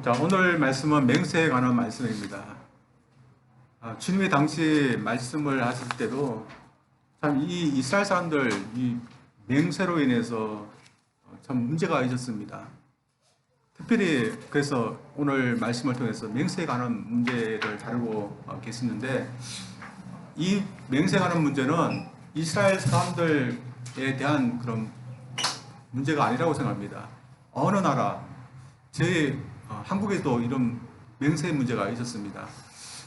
자, 오늘 말씀은 맹세에 관한 말씀입니다. 주님이 당시 말씀을 하실 때도 참 이 이스라엘 사람들 이 맹세로 인해서 참 문제가 있었습니다. 특별히 그래서 오늘 말씀을 통해서 맹세에 관한 문제를 다루고 계시는데, 이 맹세에 관한 문제는 이스라엘 사람들에 대한 그런 문제가 아니라고 생각합니다. 어느 나라, 제 한국에도 이런 맹세 문제가 있었습니다.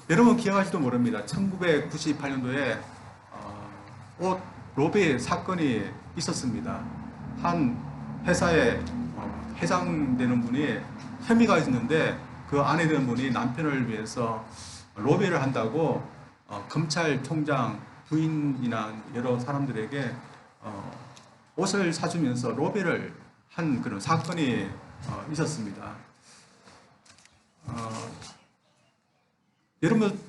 여러분 기억하실지도 모릅니다. 1998년도에 옷 로비 사건이 있었습니다. 한 회사에 회장되는 분이 혐의가 있는데, 그 아내 되는 분이 남편을 위해서 로비를 한다고 검찰총장 부인이나 여러 사람들에게 옷을 사주면서 로비를 한 그런 사건이 있었습니다. 여러분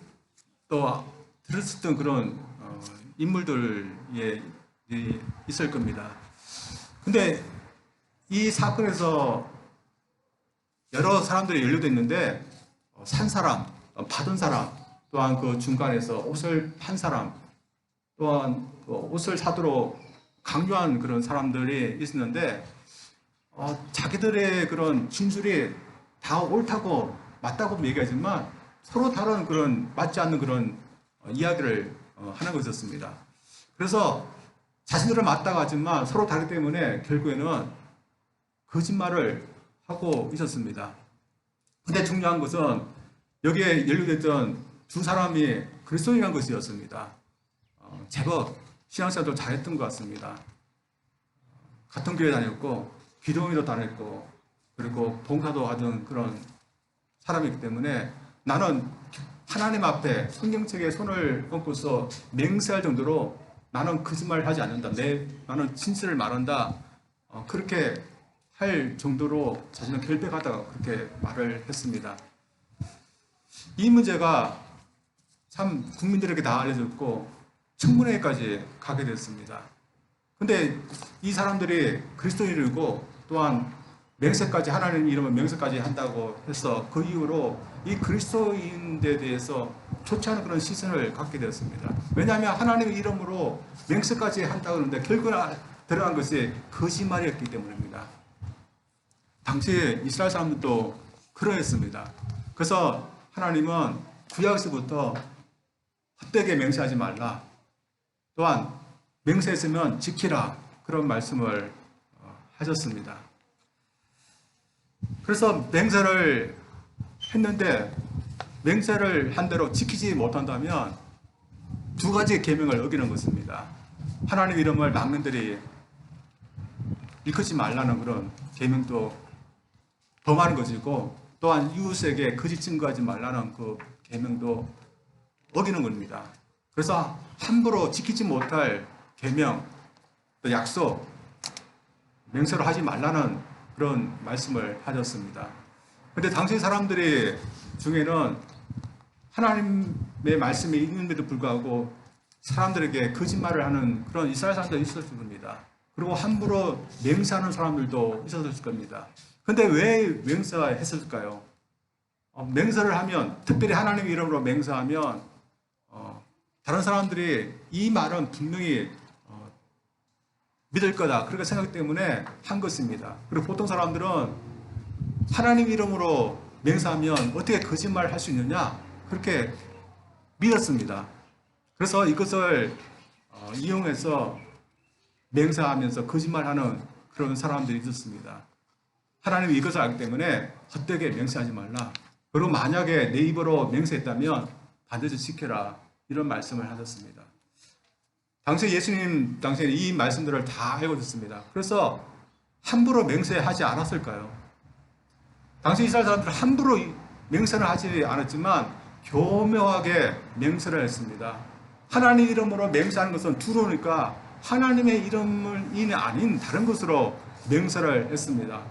또 들었었던 그런 인물들이 있을 겁니다. 근데 이 사건에서 여러 사람들이 연루됐는데, 산 사람, 받은 사람, 또한 그 중간에서 옷을 판 사람, 또한 그 옷을 사도록 강요한 그런 사람들이 있었는데, 자기들의 그런 진술이 다 옳다고 맞다고 얘기하지만 서로 다른 그런 맞지 않는 그런 이야기를 하는 것이었습니다. 그래서 자신들은 맞다고 하지만 서로 다르기 때문에 결국에는 거짓말을 하고 있었습니다. 근데 중요한 것은 여기에 연루됐던 두 사람이 그리스도인이라는 것이었습니다. 제법 신앙생활도 잘했던 것 같습니다. 같은 교회 다녔고 기도원으로 다녔고 그리고 봉사도 하던 그런 사람이기 때문에, 나는 하나님 앞에 성경책에 손을 얹고서 맹세할 정도로 나는 거짓말을 하지 않는다, 나는 진실을 말한다, 그렇게 할 정도로 자신은 결백하다고 그렇게 말을 했습니다. 이 문제가 참 국민들에게 다 알려졌고 청문회까지 가게 됐습니다. 근데 이 사람들이 그리스도인이고 또한 맹세까지, 하나님 이름은 맹세까지 한다고 해서 그 이후로 이 그리스도인에 대해서 좋지 않은 그런 시선을 갖게 되었습니다. 왜냐하면 하나님의 이름으로 맹세까지 한다고 하는데 결국 드러난 것이 거짓말이었기 때문입니다. 당시 이스라엘 사람들도 그러했습니다. 그래서 하나님은 구약에서부터 헛되게 맹세하지 말라, 또한 맹세했으면 지키라, 그런 말씀을 하셨습니다. 그래서 맹세를 했는데 맹세를 한 대로 지키지 못한다면 두 가지 계명을 어기는 것입니다. 하나님 이름을 막는들이 일컫지 말라는 그런 계명도 범하는 것이고, 또한 이웃에게 거짓 증거하지 말라는 그 계명도 어기는 겁니다. 그래서 함부로 지키지 못할 계명, 또 약속, 맹세를 하지 말라는 그런 말씀을 하셨습니다. 그런데 당시 사람들이 중에는 하나님의 말씀이 있는데도 불구하고 사람들에게 거짓말을 하는 그런 이스라엘 사람들이 있었을 겁니다. 그리고 함부로 맹세하는 사람들도 있었을 겁니다. 그런데 왜 맹세했을까요? 맹세를 하면, 특별히 하나님 이름으로 맹세하면 다른 사람들이 이 말은 분명히 믿을 거다, 그렇게 생각 때문에 한 것입니다. 그리고 보통 사람들은 하나님 이름으로 맹세하면 어떻게 거짓말을 할 수 있느냐, 그렇게 믿었습니다. 그래서 이것을 이용해서 맹세하면서 거짓말하는 그런 사람들이 있었습니다. 하나님이 이것을 알기 때문에 헛되게 맹세하지 말라, 그리고 만약에 내 입으로 맹세했다면 반드시 지켜라, 이런 말씀을 하셨습니다. 당시 예수님 당시에 이 말씀들을 다 알고 있었습니다. 그래서 함부로 맹세하지 않았을까요? 당시 이스라엘 사람들은 함부로 맹세를 하지 않았지만 교묘하게 맹세를 했습니다. 하나님 이름으로 맹세하는 것은 두려우니까 하나님의 이름이 아닌 다른 것으로 맹세를 했습니다.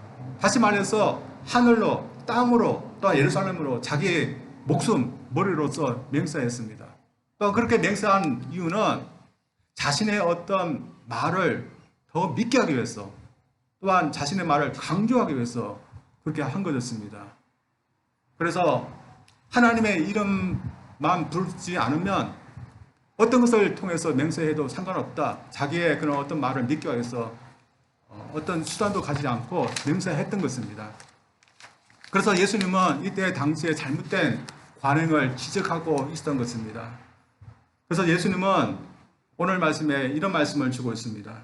다시 말해서 하늘로, 땅으로, 또 예루살렘으로 자기의 목숨, 머리로서 맹세했습니다. 또 그렇게 맹세한 이유는 자신의 어떤 말을 더 믿게 하기 위해서, 또한 자신의 말을 강조하기 위해서 그렇게 한 것이었습니다. 그래서 하나님의 이름만 부르지 않으면 어떤 것을 통해서 맹세해도 상관없다. 자기의 그런 어떤 말을 믿기 위해서 어떤 수단도 가지지 않고 맹세했던 것입니다. 그래서 예수님은 이때 당시에 잘못된 관행을 지적하고 있었던 것입니다. 그래서 예수님은 오늘 말씀에 이런 말씀을 주고 있습니다.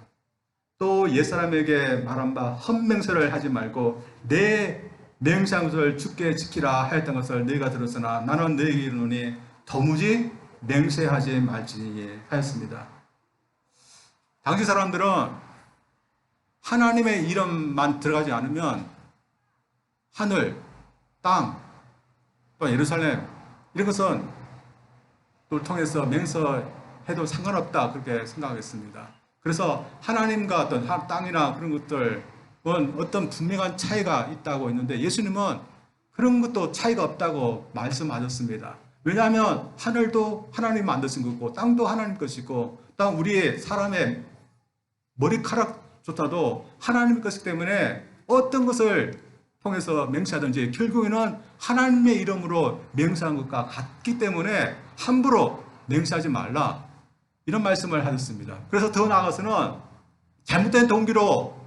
또 옛사람에게 말한 바 헛맹세를 하지 말고 내 맹세한 것을 주께 지키라 하였던 것을 너희가 들었으나 나는 너희에게 이르노니 도무지 맹세하지 말지니 하였습니다. 당시 사람들은 하나님의 이름만 들어가지 않으면 하늘, 땅, 또 예루살렘 이런 것은 또 통해서 맹세해도 상관없다 그렇게 생각했습니다. 그래서 하나님과 어떤 땅이나 그런 것들은 어떤 분명한 차이가 있다고 했는데 예수님은 그런 것도 차이가 없다고 말씀하셨습니다. 왜냐하면 하늘도 하나님 만드신 거고 땅도 하나님 것이고 또 우리의 사람의 머리카락조차도 하나님 것이기 때문에 어떤 것을 통해서 맹세하든지 결국에는 하나님의 이름으로 맹세한 것과 같기 때문에 함부로 맹세하지 말라 이런 말씀을 하셨습니다. 그래서 더 나아가서는 잘못된 동기로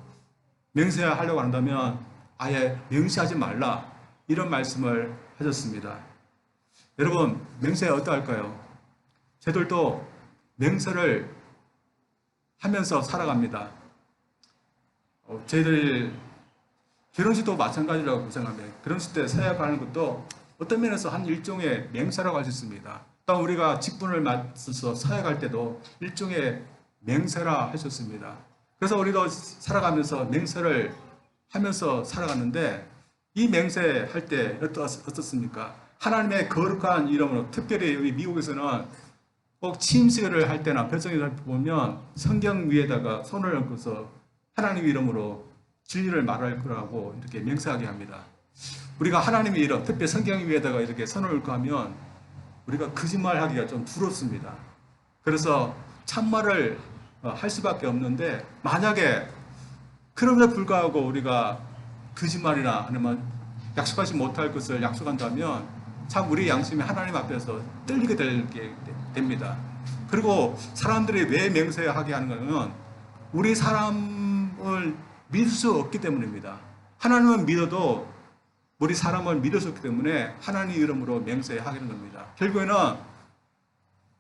맹세하려고 한다면 아예 맹세하지 말라 이런 말씀을 하셨습니다. 여러분 맹세 어떠할까요? 저들도 맹세를 하면서 살아갑니다. 저희들 결혼식도 마찬가지라고 생각합니다. 결혼식 때 서약하는 것도 어떤 면에서 한 일종의 맹세라고 할 수 있습니다. 또 우리가 직분을 맡아서 서약할 때도 일종의 맹세라 하셨습니다. 그래서 우리도 살아가면서 맹세를 하면서 살아가는데 이 맹세할 때 어떻습니까? 하나님의 거룩한 이름으로 특별히 여기 미국에서는 꼭 취임식을 할 때나 별성을 보면 성경 위에다가 손을 얹고서 하나님 이름으로 진리를 말할 거라고 이렇게 맹세하게 합니다. 우리가 하나님의 이름, 특히 성경 위에다가 이렇게 손을 얹고 하면 우리가 거짓말하기가 좀 두렵습니다. 그래서 참말을 할 수밖에 없는데 만약에 그럼에도 불구하고 우리가 거짓말이나 아니면 약속하지 못할 것을 약속한다면 참 우리 양심이 하나님 앞에서 떨리게 됩니다. 그리고 사람들이 왜 맹세하게 하는 것은 우리 사람을 믿을 수 없기 때문입니다. 하나님은 믿어도 우리 사람을 믿을 수 없기 때문에 하나님 이름으로 맹세하게 하는 겁니다. 결국에는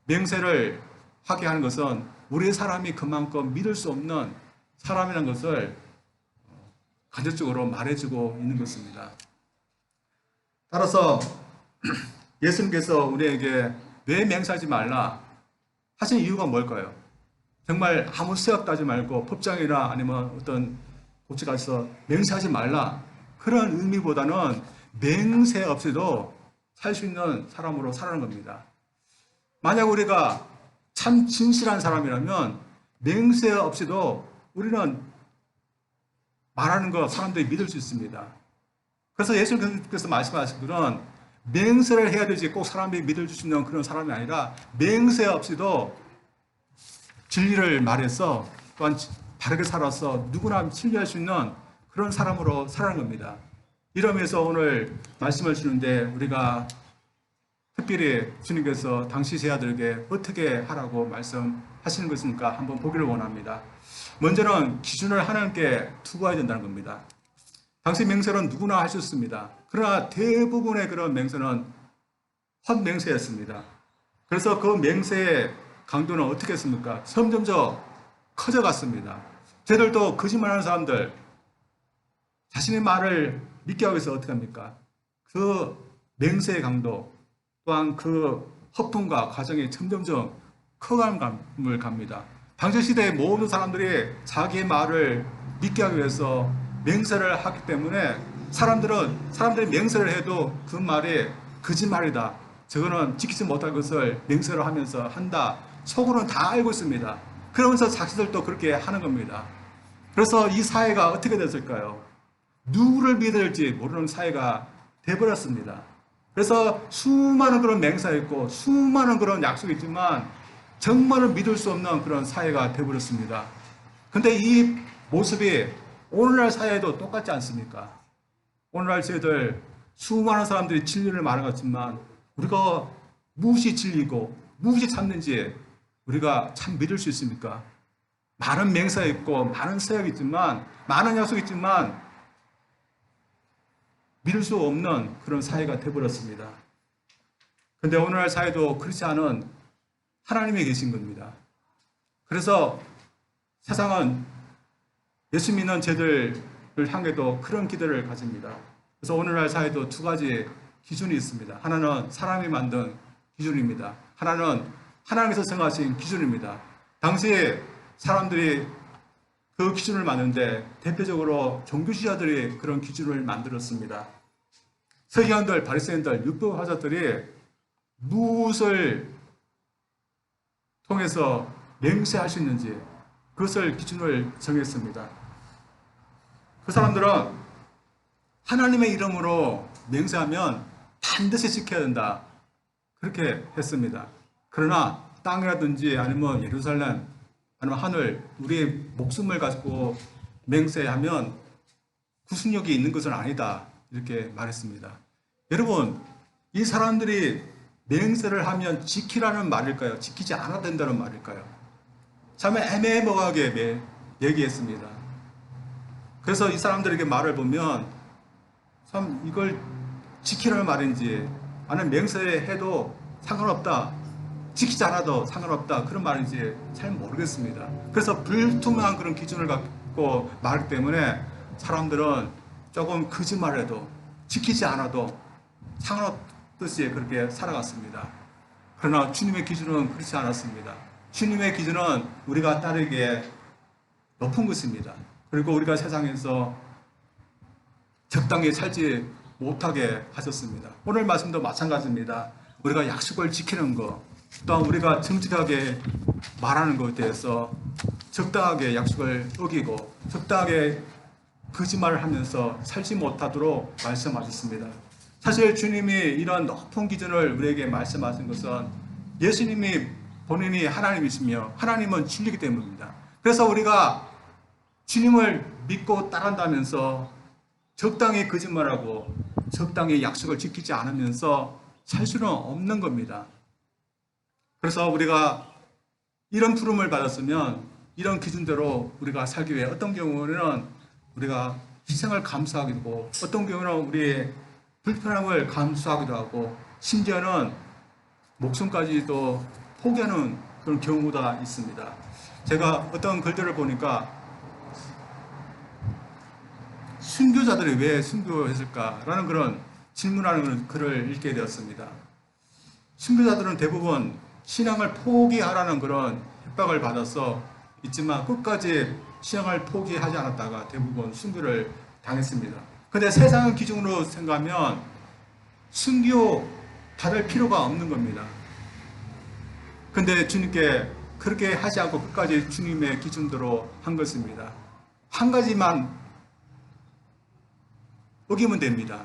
맹세를 하게 하는 것은 우리 사람이 그만큼 믿을 수 없는 사람이라는 것을 간접적으로 말해주고 있는 것입니다. 따라서 예수님께서 우리에게 왜 맹세하지 말라 하신 이유가 뭘까요? 정말 아무 수업 따지 말고 법정이나 아니면 어떤 곳에 가서 맹세하지 말라 그런 의미보다는 맹세 없이도 살 수 있는 사람으로 살아가는 겁니다. 만약 우리가 참 진실한 사람이라면 맹세 없이도 우리는 말하는 거 사람들이 믿을 수 있습니다. 그래서 예수님께서 말씀하신 것은 맹세를 해야 되지 꼭 사람들이 믿을 수 있는 그런 사람이 아니라 맹세 없이도 진리를 말해서 또한 바르게 살아서 누구나 신뢰할 수 있는 그런 사람으로 살아가는 겁니다. 이러면서 오늘 말씀을 주는데 우리가 특별히 주님께서 당시 제자들에게 어떻게 하라고 말씀하시는 것입니까? 한번 보기를 원합니다. 먼저는 기준을 하나님께 투구해야 된다는 겁니다. 당시 맹세는 누구나 할 수 있습니다. 그러나 대부분의 그런 맹세는 헛맹세였습니다. 그래서 그 맹세의 강도는 어떻게 했습니까? 점점점 커져갔습니다. 저들도 거짓말하는 사람들 자신의 말을 믿게 하기 위해서 어떻게 합니까? 그 맹세의 강도 또한 그 허풍과 과정이 점점점 커감을 갑니다. 당시시대의 모든 사람들이 자기의 말을 믿게 하기 위해서 맹세를 하기 때문에 사람들이 맹세를 해도 그 말이 거짓말이다. 저거는 지키지 못할 것을 맹세를 하면서 한다. 속으로는 다 알고 있습니다. 그러면서 자기들도 그렇게 하는 겁니다. 그래서 이 사회가 어떻게 됐을까요? 누구를 믿어야 될지 모르는 사회가 돼버렸습니다. 그래서 수많은 그런 맹세가 있고 수많은 그런 약속이 있지만 정말은 믿을 수 없는 그런 사회가 돼버렸습니다. 근데 이 모습이 오늘날 사회도 똑같지 않습니까? 오늘날 저희들 수많은 사람들이 진리를 말하겠지만 우리가 무엇이 진리고 무엇이 참는지 우리가 참 믿을 수 있습니까? 많은 맹사 있고 많은 서약이 있지만 많은 약속이 있지만 믿을 수 없는 그런 사회가 되어버렸습니다. 그런데 오늘날 사회도 그렇지 않은 하나님이 계신 겁니다. 그래서 세상은 예수 믿는 저들을 향해도 그런 기대를 가집니다. 그래서 오늘날 사회도 두 가지 기준이 있습니다. 하나는 사람이 만든 기준입니다. 하나는 하나님께서 정하신 기준입니다. 당시에 사람들이 그 기준을 만드는데 대표적으로 종교지자들이 그런 기준을 만들었습니다. 서기관들, 바리새인들, 율법학자들이 무엇을 통해서 맹세할 수 있는지 그것을 기준을 정했습니다. 그 사람들은 하나님의 이름으로 맹세하면 반드시 지켜야 된다. 그렇게 했습니다. 그러나 땅이라든지 아니면 예루살렘 아니면 하늘, 우리의 목숨을 가지고 맹세하면 구속력이 있는 것은 아니다. 이렇게 말했습니다. 여러분, 이 사람들이 맹세를 하면 지키라는 말일까요? 지키지 않아도 된다는 말일까요? 참 애매모호하게 얘기했습니다. 그래서 이 사람들에게 말을 보면 참 이걸 지키라는 말인지 아니면 맹세해도 상관없다. 지키지 않아도 상관없다. 그런 말인지 잘 모르겠습니다. 그래서 불투명한 그런 기준을 갖고 말하기 때문에 사람들은 조금 거짓말해도 지키지 않아도 상관없듯이 그렇게 살아갔습니다. 그러나 주님의 기준은 그렇지 않았습니다. 주님의 기준은 우리가 따르기에 높은 것입니다. 그리고 우리가 세상에서 적당히 살지 못하게 하셨습니다. 오늘 말씀도 마찬가지입니다. 우리가 약속을 지키는 것, 또한 우리가 정직하게 말하는 것에 대해서 적당하게 약속을 어기고 적당하게 거짓말을 하면서 살지 못하도록 말씀하셨습니다. 사실 주님이 이런 높은 기준을 우리에게 말씀하신 것은 예수님이 본인이 하나님이시며 하나님은 진리이기 때문입니다. 그래서 우리가 주님을 믿고 따른다면서 적당히 거짓말하고 적당히 약속을 지키지 않으면서 살 수는 없는 겁니다. 그래서 우리가 이런 부름을 받았으면 이런 기준대로 우리가 살기 위해 어떤 경우는 우리가 희생을 감수하기도 하고 어떤 경우는 우리의 불편함을 감수하기도 하고 심지어는 목숨까지도 포기하는 그런 경우가 있습니다. 제가 어떤 글들을 보니까 순교자들이 왜 순교했을까라는 그런 질문하는 글을 읽게 되었습니다. 순교자들은 대부분 신앙을 포기하라는 그런 협박을 받아서 있지만 끝까지 신앙을 포기하지 않았다가 대부분 순교를 당했습니다. 근데 세상 기준으로 생각하면 순교 받을 필요가 없는 겁니다. 근데 주님께 그렇게 하지 않고 끝까지 주님의 기준대로 한 것입니다. 한 가지만 어기면 됩니다.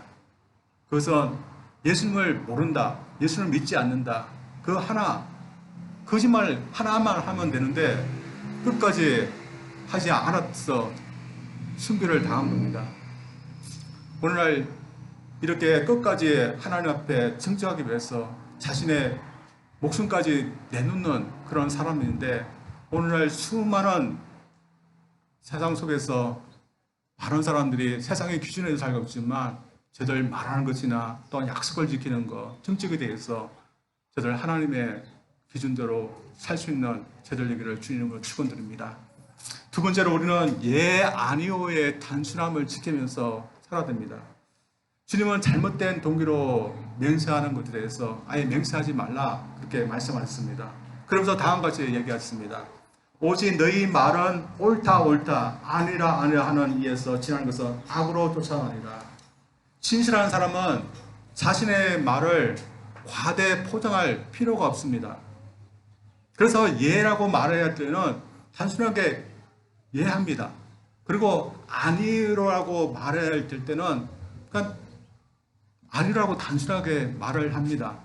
그것은 예수님을 모른다, 예수님을 믿지 않는다. 그 하나, 거짓말 하나만 하면 되는데 끝까지 하지 않았어 순교를 당한 겁니다. 오늘날 이렇게 끝까지 하나님 앞에 정직하기 위해서 자신의 목숨까지 내놓는 그런 사람인데 오늘날 수많은 세상 속에서 많은 사람들이 세상의 기준에서 살고 있지만 저들 말하는 것이나 또한 약속을 지키는 것, 정직에 대해서 저들 하나님의 기준대로 살 수 있는 저들 얘기를 주님으로 축원드립니다. 두 번째로 우리는 예 아니오의 단순함을 지키면서 살아야 됩니다. 주님은 잘못된 동기로 맹세하는 것에 대해서 아예 맹세하지 말라 그렇게 말씀하셨습니다. 그러면서 다음과 같이 얘기하셨습니다. 오직 너희 말은 옳다 옳다 아니라 아니라 하는 이에서 지나는 것은 악으로 쫓아가니라. 진실한 사람은 자신의 말을 과대 포장할 필요가 없습니다. 그래서 예라고 말해야 할 때는 단순하게 예합니다. 그리고 아니라고 말해야 할 때는 그냥 아니라고 단순하게 말을 합니다.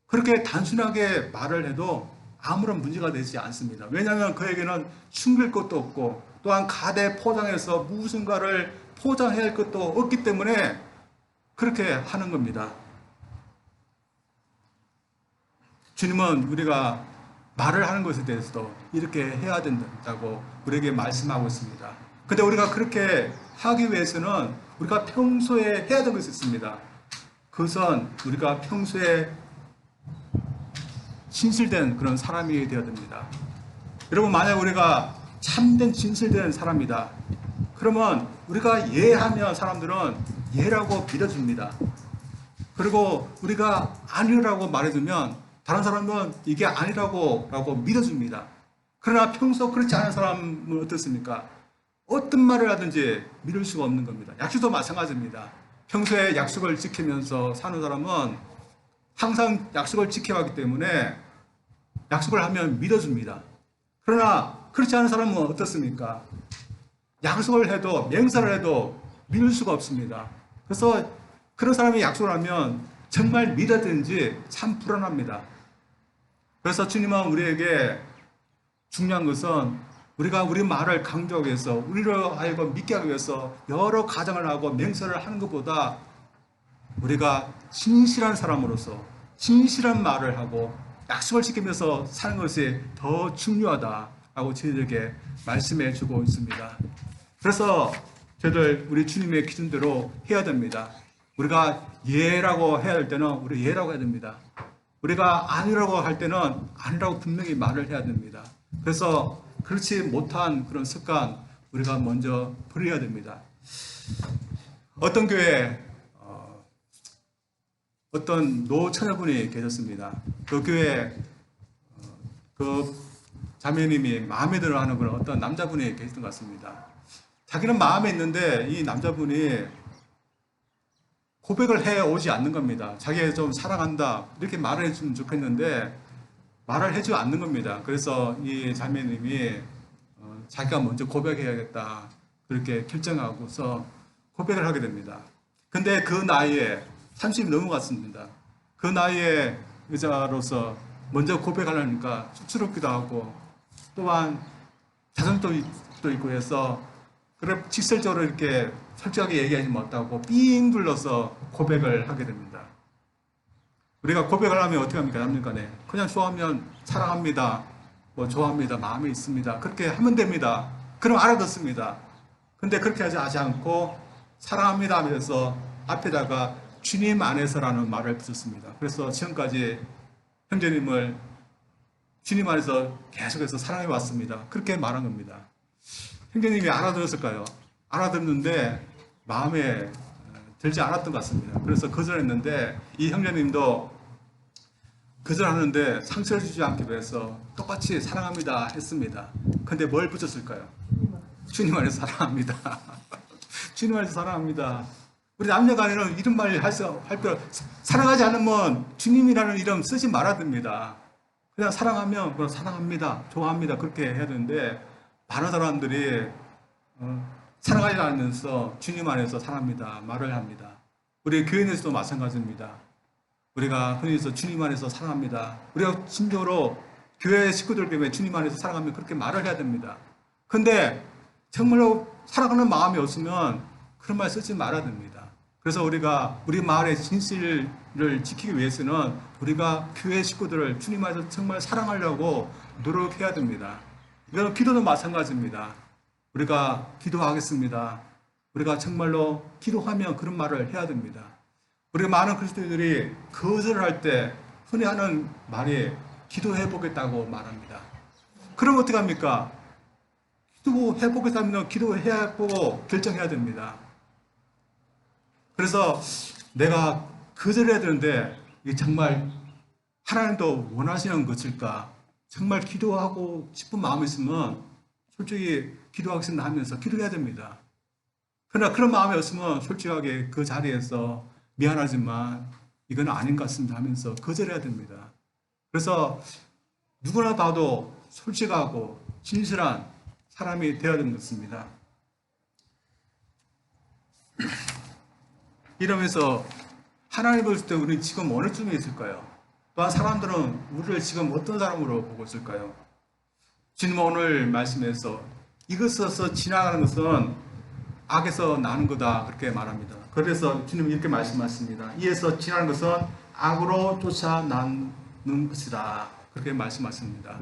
그렇게 단순하게 말을 해도 아무런 문제가 되지 않습니다. 왜냐하면 그에게는 숨길 것도 없고 또한 가대 포장해서 무슨가를 포장해야 할 것도 없기 때문에 그렇게 하는 겁니다. 주님은 우리가 말을 하는 것에 대해서도 이렇게 해야 된다고 우리에게 말씀하고 있습니다. 근데 우리가 그렇게 하기 위해서는 우리가 평소에 해야 되는 것이 있습니다. 그것은 우리가 평소에 진실된 그런 사람이 되어야 됩니다. 여러분, 만약 우리가 참된 진실된 사람이다, 그러면 우리가 예하면 사람들은 예라고 믿어줍니다. 그리고 우리가 아니라고 말해주면 다른 사람은 이게 아니라고 믿어줍니다. 그러나 평소 그렇지 않은 사람은 어떻습니까? 어떤 말을 하든지 믿을 수가 없는 겁니다. 약속도 마찬가지입니다. 평소에 약속을 지키면서 사는 사람은 항상 약속을 지켜왔기 때문에 약속을 하면 믿어줍니다. 그러나 그렇지 않은 사람은 어떻습니까? 약속을 해도, 맹세를 해도 믿을 수가 없습니다. 그래서 그런 사람이 약속을 하면 정말 믿어든지 참 불안합니다. 그래서 주님은 우리에게 중요한 것은 우리가 우리 말을 강조하기 위해서, 우리를 하여금 믿게 하기 위해서 여러 가정을 하고 맹세를 하는 것보다 우리가 진실한 사람으로서 진실한 말을 하고 약속을 지키면서 사는 것이 더 중요하다라고 저희들에게 말씀해 주고 있습니다. 그래서 저희들 우리 주님의 기준대로 해야 됩니다. 우리가 예라고 해야 할 때는 우리 예라고 해야 됩니다. 우리가 아니라고 할 때는 아니라고 분명히 말을 해야 됩니다. 그래서 그렇지 못한 그런 습관 우리가 먼저 버려야 됩니다. 어떤 교회에 어떤 노처녀분이 계셨습니다. 그 교회에 그 자매님이 마음에 들어하는 그런 어떤 남자분이 계셨던 것 같습니다. 자기는 마음에 있는데 이 남자분이 고백을 해 오지 않는 겁니다. 자기가 좀 사랑한다 이렇게 말을 해주면 좋겠는데 말을 해주지 않는 겁니다. 그래서 이 자매님이 자기가 먼저 고백해야겠다 그렇게 결정하고서 고백을 하게 됩니다. 근데 그 나이에 30이 넘어갔습니다. 그 나이에 여자로서 먼저 고백하려니까 쑥스럽기도 하고 또한 자존심도 있고 해서 그래 직설적으로 이렇게 솔직하게 얘기하지 못하고 삥 둘러서 고백을 하게 됩니다. 우리가 고백을 하면 어떻게 합니까? 남녀간에 그냥 좋아하면 사랑합니다, 뭐 좋아합니다, 마음에 있습니다 그렇게 하면 됩니다. 그럼 알아듣습니다. 근데 그렇게 하지 않고 사랑합니다 하면서 앞에다가 주님 안에서라는 말을 붙였습니다. 그래서 지금까지 형제님을 주님 안에서 계속해서 사랑해 왔습니다. 그렇게 말한 겁니다. 형제님이 알아들었을까요? 알아듣는데 마음에 들지 않았던 것 같습니다. 그래서 거절했는데 이 형제님도 거절하는데 상처를 주지 않기 위해서 똑같이 사랑합니다 했습니다. 근데 뭘 붙였을까요? 주님 안에서 사랑합니다. 주님 안에서 사랑합니다. 우리 남녀간에는 이런 말 할 필요, 사랑하지 않으면 주님이라는 이름 쓰지 말아야 됩니다. 그냥 사랑하면 그냥 사랑합니다, 좋아합니다 그렇게 해야 되는데 많은 사람들이 사랑하지 않으면서 주님 안에서 사랑합니다 말을 합니다. 우리 교인에서도 마찬가지입니다. 우리가 흔히서 주님 안에서 사랑합니다, 우리가 심적으로 교회 식구들 때문에 주님 안에서 사랑하면 그렇게 말을 해야 됩니다. 근데 정말로 사랑하는 마음이 없으면 그런 말 쓰지 말아야 됩니다. 그래서 우리가 우리 말의 진실을 지키기 위해서는 우리가 교회 식구들을 주님 안에서 정말 사랑하려고 노력해야 됩니다. 이건 기도도 마찬가지입니다. 우리가 기도하겠습니다. 우리가 정말로 기도하면 그런 말을 해야 됩니다. 우리가 많은 그리스도인들이 거절을 할 때 흔히 하는 말이 기도해 보겠다고 말합니다. 그럼 어떻게 합니까? 기도해 보겠다면 기도해 보고 결정해야 됩니다. 그래서 내가 거절해야 되는데 이게 정말 하나님도 원하시는 것일까? 정말 기도하고 싶은 마음이 있으면 솔직히 기도하겠습니다 하면서 기도해야 됩니다. 그러나 그런 마음이 없으면 솔직하게 그 자리에서 미안하지만 이건 아닌 것 같습니다 하면서 거절해야 됩니다. 그래서 누구나 봐도 솔직하고 진실한 사람이 되어야 되는 것입니다. 이러면서 하나님 볼 때 우리는 지금 어느 쪽에 있을까요? 또한 사람들은 우리를 지금 어떤 사람으로 보고 있을까요? 주님 오늘 말씀에서 이것에서 지나가는 것은 악에서 나는 거다 그렇게 말합니다. 그래서 주님이 이렇게 말씀하십니다. 이에서 지나는 것은 악으로 쫓아나는 것이다 그렇게 말씀하십니다.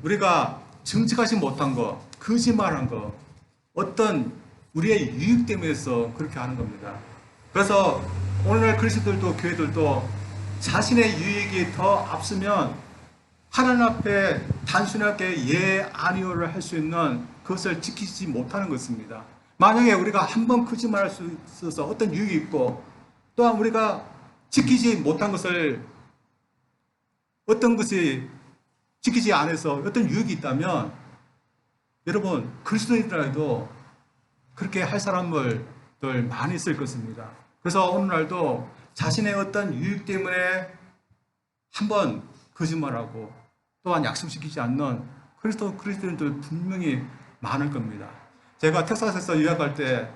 우리가 정직하지 못한 거, 거짓말한 거, 어떤 우리의 유익 때문에서 그렇게 하는 겁니다. 그래서 오늘날 그리스도들도 교회들도 자신의 유익이 더 앞서면 하나님 앞에 단순하게 예, 아니오를 할 수 있는 그것을 지키지 못하는 것입니다. 만약에 우리가 한 번 거짓말할 수 있어서 어떤 유익이 있고 또한 우리가 지키지 못한 것을 어떤 것이 지키지 않아서 어떤 유익이 있다면 여러분 그리스도인들도 그렇게 할 사람들 많이 있을 것입니다. 그래서 오늘날도 자신의 어떤 유익 때문에 한번 거짓말하고 또한 약속시키지 않는 그리스도인들 분명히 많을 겁니다. 제가 텍사스에서 유학할 때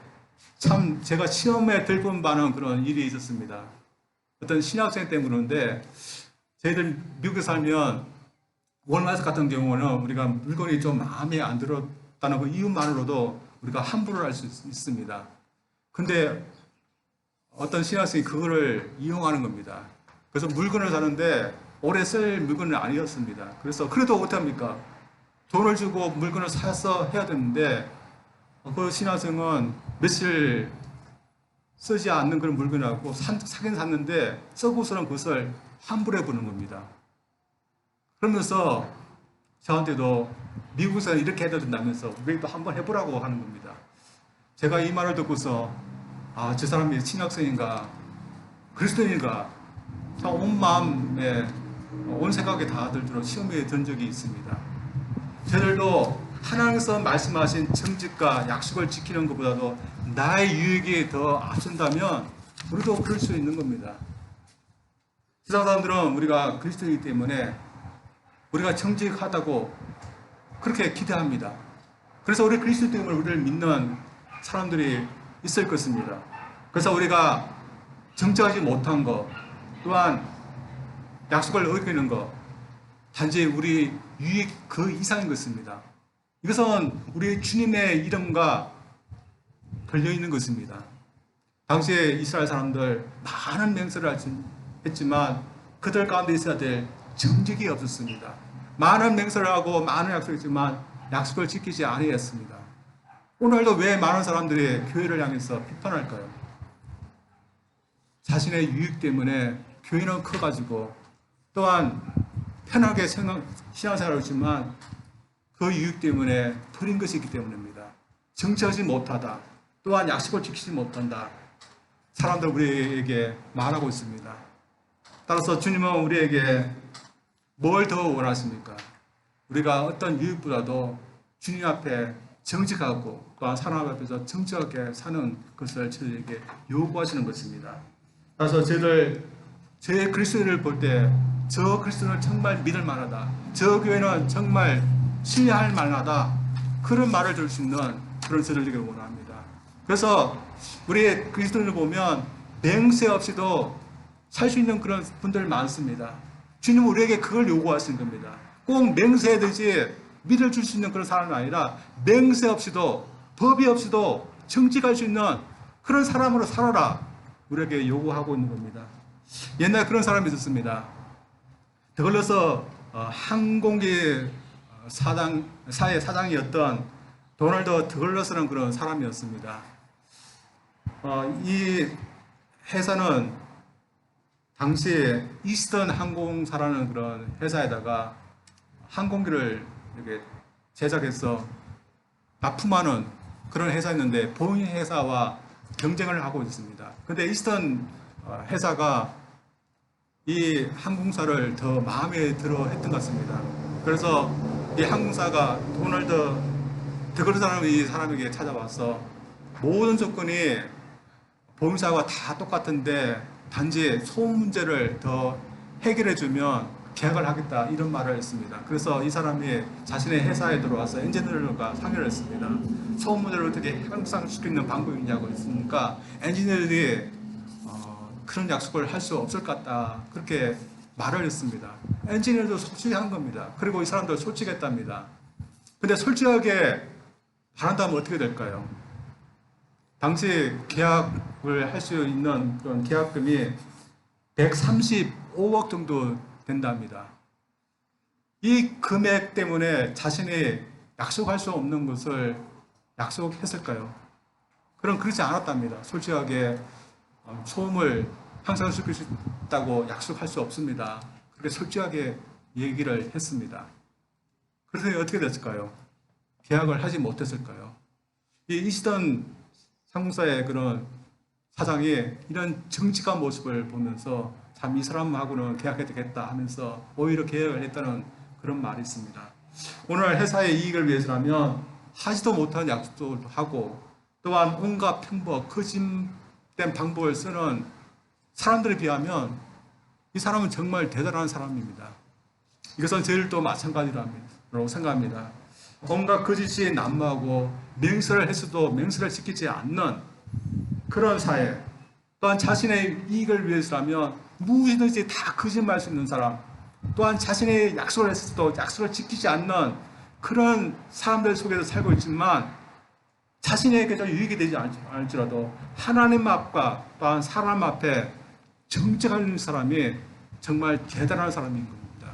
참 제가 시험에 들본 바는 그런 일이 있었습니다. 어떤 신학생 때문에 그러는데 저희들 미국에 살면 월마트 같은 경우는 우리가 물건이 좀 마음에 안 들었다는 그 이유만으로도 우리가 환불을 할 수 있습니다. 근데 어떤 신학생이 그거를 이용하는 겁니다. 그래서 물건을 사는데 오래 쓸 물건은 아니었습니다. 그래서 그래도 어떡합니까? 돈을 주고 물건을 사서 해야 되는데 그 신학생은 며칠 쓰지 않는 그런 물건이라고 사긴 샀는데 쓰고서는 그것을 환불해 보는 겁니다. 그러면서 저한테도 미국에서는 이렇게 해도 된다면서 우리도 한번 해보라고 하는 겁니다. 제가 이 말을 듣고서 아, 저 사람이 신학생인가 그리스도인인가 참 온 마음에 온 생각에 다 들도록 시험에 든 적이 있습니다. 저들도 하나님께서 말씀하신 정직과 약속을 지키는 것보다도 나의 유익이 더 앞선다면 우리도 그럴 수 있는 겁니다. 세상 사람들은 우리가 그리스도이기 때문에 우리가 정직하다고 그렇게 기대합니다. 그래서 우리 그리스도 때문에 우리를 믿는 사람들이 있을 것입니다. 그래서 우리가 정직하지 못한 것 또한 약속을 어기는 것 단지 우리 유익 그 이상인 것입니다. 이것은 우리 주님의 이름과 걸려있는 것입니다. 당시에 이스라엘 사람들 많은 맹세를 했지만 그들 가운데 있어야 될 정직이 없었습니다. 많은 맹세를 하고 많은 약속을 했지만 약속을 지키지 아니했습니다. 오늘도 왜 많은 사람들이 교회를 향해서 비판할까요? 자신의 유익 때문에 교회는 커가지고 또한 편하게 신앙생활을 했지만 그 유익 때문에 버린 것이 있기 때문입니다. 정치하지 못하다. 또한 약속을 지키지 못한다. 사람들 우리에게 말하고 있습니다. 따라서 주님은 우리에게 뭘 더 원하십니까? 우리가 어떤 유익보다도 주님 앞에 정직하고 또한 사람 앞에서 정직하게 사는 것을 저희에게 요구하시는 것입니다. 따라서 제 그리스도인을 볼 때 저 그리스도는 정말 믿을 만하다. 저 교회는 정말 신뢰할 만하다. 그런 말을 들을 수 있는 그런 저들에게 원합니다. 그래서 우리 그리스도인을 보면 맹세 없이도 살 수 있는 그런 분들 많습니다. 주님은 우리에게 그걸 요구하시는 겁니다. 꼭 맹세하듯이 믿을 줄 수 있는 그런 사람이 아니라 맹세 없이도 법이 없이도 정직할 수 있는 그런 사람으로 살아라. 우리에게 요구하고 있는 겁니다. 옛날에 그런 사람이 있었습니다. 더글러스 항공기 사의 사장이었던 도널드 더글러스라는 그런 사람이었습니다. 이 회사는 당시에 이스턴 항공사라는 그런 회사에다가 항공기를 이렇게 제작해서 납품하는 그런 회사였는데 보잉 회사와 경쟁을 하고 있습니다. 근데 이스턴 회사가 이 항공사를 더 마음에 들어 했던 것 같습니다. 그래서 이 항공사가 도널드 더글러스라는 이 사람에게 찾아와서 모든 조건이 보험사와 다 똑같은데 단지 소음 문제를 더 해결해주면 계약을 하겠다 이런 말을 했습니다. 그래서 이 사람이 자신의 회사에 들어와서 엔지니어들과 상의를 했습니다. 소음 문제를 어떻게 향상시킬 수 있는 방법이 있냐고 했으니까 엔지니어들이 그런 약속을 할 수 없을 것 같다 그렇게 말을 했습니다. 엔지니어도 솔직한 겁니다. 그리고 이 사람도 솔직했답니다. 근데 솔직하게 바란다면 어떻게 될까요? 당시 계약을 할 수 있는 그런 계약금이 135억 정도 된답니다. 이 금액 때문에 자신이 약속할 수 없는 것을 약속했을까요? 그럼 그렇지 않았답니다. 솔직하게 소음을 향상시킬 수 있다고 약속할 수 없습니다. 그렇게 솔직하게 얘기를 했습니다. 그래서 어떻게 됐을까요? 계약을 하지 못했을까요? 이 이시던 상무사의 그런 사장이 이런 정직한 모습을 보면서 참 이 사람하고는 계약해야 되겠다 하면서 오히려 계약을 했다는 그런 말이 있습니다. 오늘 회사의 이익을 위해서라면 하지도 못한 약속도 하고 또한 온갖 편법, 거짓된 방법을 쓰는 사람들에 비하면 이 사람은 정말 대단한 사람입니다. 이것은 저희들도 마찬가지라고 생각합니다. 온갖 거짓이 난무하고 맹세를 했어도 맹세를 지키지 않는 그런 사회, 또한 자신의 이익을 위해서라면 무엇이든지 다 거짓말할 수 있는 사람, 또한 자신의 약속을 했어도 약속을 지키지 않는 그런 사람들 속에서 살고 있지만 자신에게도 유익이 되지 않을지라도 하나님 앞과 또한 사람 앞에 정직한 사람이 정말 대단한 사람인 겁니다.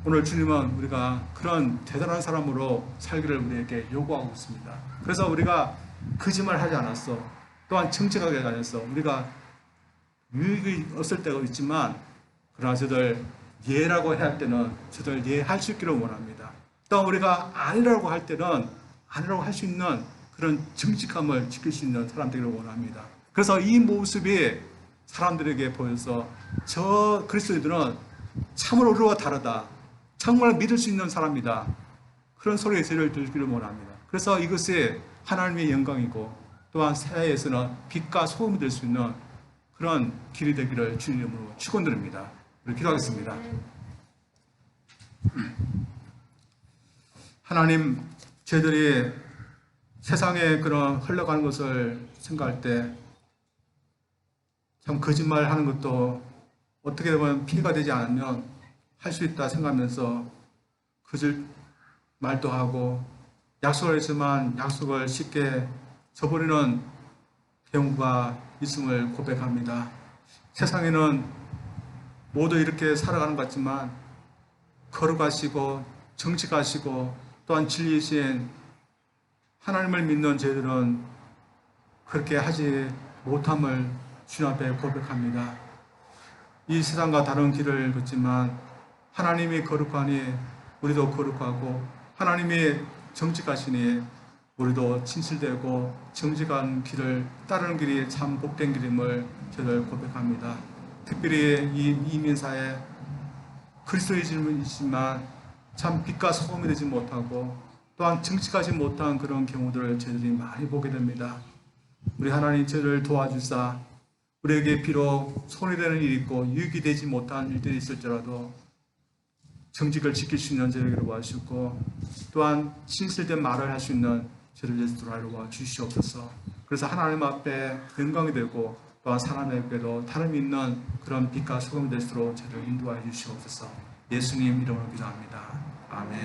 오늘 주님은 우리가 그런 대단한 사람으로 살기를 우리에게 요구하고 있습니다. 그래서 우리가 거짓말 하지 않았어. 또한 정직하게 하지 않았어. 우리가 유익이 없을 때가 있지만 그러나 저들 예라고 해야 할 때는 저들 예할 수 있기를 원합니다. 또 우리가 아니라고 할 때는 아니라고 할 수 있는 그런 정직함을 지킬 수 있는 사람 되기를 원합니다. 그래서 이 모습이 사람들에게 보여서 저 그리스도인들은 참으로 우리와 다르다. 정말 믿을 수 있는 사람이다. 그런 소리의 저를 들기를 원합니다. 그래서 이것이 하나님의 영광이고 또한 새해에서는 빛과 소금이 될 수 있는 그런 길이 되기를 주님 이름으로 축원드립니다. 우리 기도하겠습니다. 하나님, 저희들이 세상에 그런 흘러가는 것을 생각할 때 참 거짓말 하는 것도 어떻게 보면 피해가 되지 않으면 할 수 있다 생각하면서 거짓말도 하고 약속을 했지만 약속을 쉽게 저버리는 경우가 있음을 고백합니다. 세상에는 모두 이렇게 살아가는 것 같지만 거룩하시고 정직하시고 또한 진리이신 하나님을 믿는 저희들은 그렇게 하지 못함을 주님 앞에 고백합니다. 이 세상과 다른 길을 걷지만 하나님이 거룩하니 우리도 거룩하고 하나님이 정직하시니 우리도 진실되고 정직한 길을 따르는 길이 참 복된 길임을 저희들 고백합니다. 특별히 이 이민사에 그리스도이지만 참 빛과 소금이 되지 못하고 또한 정직하지 못한 그런 경우들을 저희들이 많이 보게 됩니다. 우리 하나님 저희를 도와주사 우리에게 비록 손해되는 일이 있고 유익이 되지 못한 일들이 있을지라도 정직을 지킬 수 있는 저희에게 도와주시고 또한 진실된 말을 할 수 있는 저희를 예수로 주시옵소서. 그래서 하나님 앞에 영광이 되고 또한 사람에게도 다름이 있는 그런 빛과 소금이 될수록 저희를 인도하여 주시옵소서. 예수님 이름으로 기도합니다. 아멘.